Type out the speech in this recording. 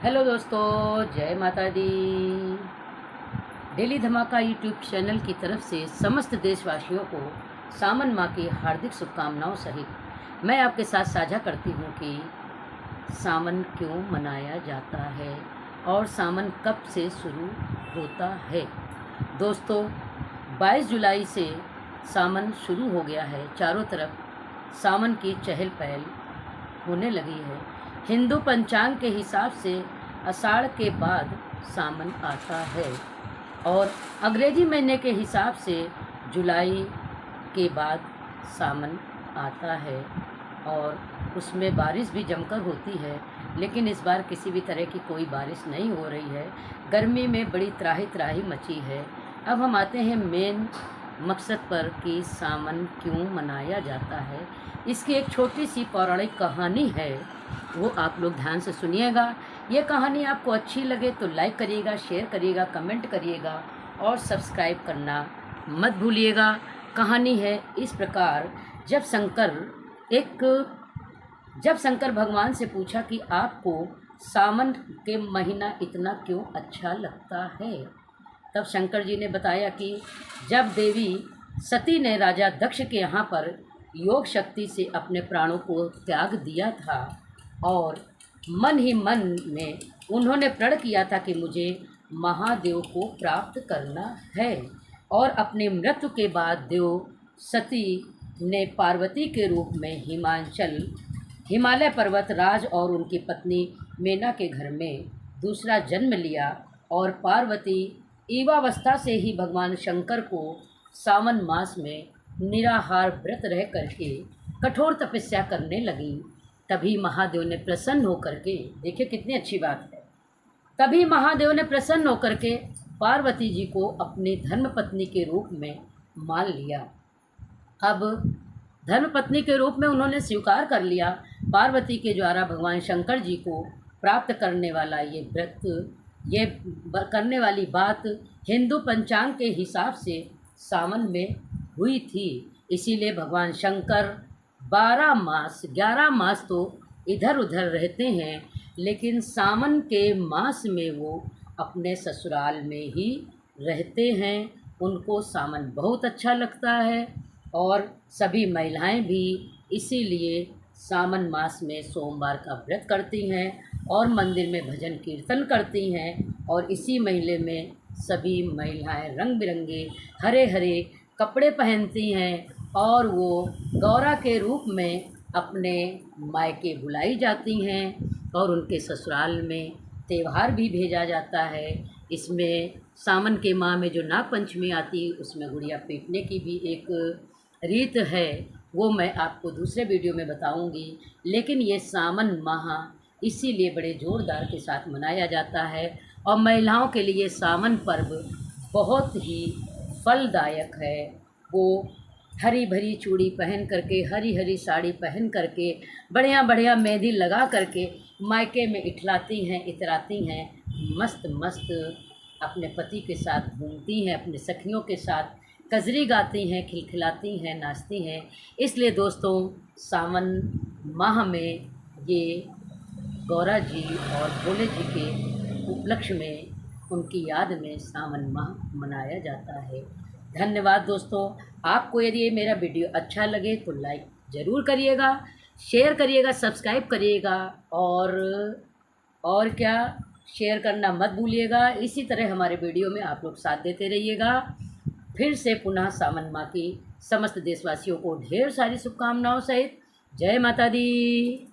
Hello दोस्तों, जय माता दी। डेली धमाका यूट्यूब चैनल की तरफ से समस्त देशवासियों को सावन माह की हार्दिक शुभकामनाओं सहित मैं आपके साथ साझा करती हूँ कि सावन क्यों मनाया जाता है और सावन कब से शुरू होता है। दोस्तों, 22 जुलाई से सावन शुरू हो गया है। चारों तरफ सावन की चहल पहल होने लगी है। हिंदू पंचांग के हिसाब से आषाढ़ के बाद सावन आता है और अंग्रेजी महीने के हिसाब से जुलाई के बाद सावन आता है और उसमें बारिश भी जमकर होती है। लेकिन इस बार किसी भी तरह की कोई बारिश नहीं हो रही है। गर्मी में बड़ी त्राही त्राही मची है। अब हम आते हैं मेन मकसद पर कि सावन क्यों मनाया जाता है। इसकी एक छोटी सी पौराणिक कहानी है, वो आप लोग ध्यान से सुनिएगा। ये कहानी आपको अच्छी लगे तो लाइक करिएगा, शेयर करिएगा, कमेंट करिएगा और सब्सक्राइब करना मत भूलिएगा। कहानी है इस प्रकार। जब शंकर भगवान से पूछा कि आपको सावन के महीना इतना क्यों अच्छा लगता है, तब शंकर जी ने बताया कि जब देवी सती ने राजा दक्ष के यहाँ पर योग शक्ति से अपने प्राणों को त्याग दिया था और मन ही मन में उन्होंने प्रण किया था कि मुझे महादेव को प्राप्त करना है, और अपने मृत्यु के बाद देव सती ने पार्वती के रूप में हिमालय पर्वत राज और उनकी पत्नी मेना के घर में दूसरा जन्म लिया। और पार्वती युवावस्था से ही भगवान शंकर को सावन मास में निराहार व्रत रह करके कठोर तपस्या करने लगी। तभी महादेव ने प्रसन्न होकर के, देखिए कितनी अच्छी बात है, तभी महादेव ने प्रसन्न होकर के पार्वती जी को अपनी धर्मपत्नी के रूप में मान लिया। अब धर्मपत्नी के रूप में उन्होंने स्वीकार कर लिया। पार्वती के द्वारा भगवान शंकर जी को प्राप्त करने वाला ये करने वाली बात हिंदू पंचांग के हिसाब से सावन में हुई थी। इसीलिए भगवान शंकर 11 मास तो इधर उधर रहते हैं, लेकिन सावन के मास में वो अपने ससुराल में ही रहते हैं। उनको सावन बहुत अच्छा लगता है और सभी महिलाएं भी इसीलिए सावन मास में सोमवार का व्रत करती हैं और मंदिर में भजन कीर्तन करती हैं। और इसी महीने में सभी महिलाएं रंग बिरंगे हरे हरे कपड़े पहनती हैं और वो गौरा के रूप में अपने मायके बुलाई जाती हैं और उनके ससुराल में त्यौहार भी भेजा जाता है। इसमें सावन के माह में जो नाग पंचमी आती, उसमें गुड़िया पीटने की भी एक रीत है, वो मैं आपको दूसरे वीडियो में बताऊंगी। लेकिन ये सावन माह इसीलिए बड़े ज़ोरदार के साथ मनाया जाता है और महिलाओं के लिए सावन पर्व बहुत ही फलदायक है। वो हरी भरी चूड़ी पहन करके, हरी हरी साड़ी पहन करके, बढ़िया बढ़िया मेहंदी लगा करके मायके में इठलाती हैं, इतराती हैं, मस्त मस्त अपने पति के साथ घूमती हैं, अपने सखियों के साथ कजरी गाती हैं, खिलखिलाती हैं, नाचती हैं। इसलिए दोस्तों, सावन माह में ये गौरा जी और भोले जी के उपलक्ष्य में, उनकी याद में सावन माह मनाया जाता है। धन्यवाद दोस्तों। आपको यदि ये मेरा वीडियो अच्छा लगे तो लाइक ज़रूर करिएगा, शेयर करिएगा, सब्सक्राइब करिएगा और क्या, शेयर करना मत भूलिएगा। इसी तरह हमारे वीडियो में आप लोग साथ देते रहिएगा। फिर से पुनः सावन माह की समस्त देशवासियों को ढेर सारी शुभकामनाओं सहित जय माता दी।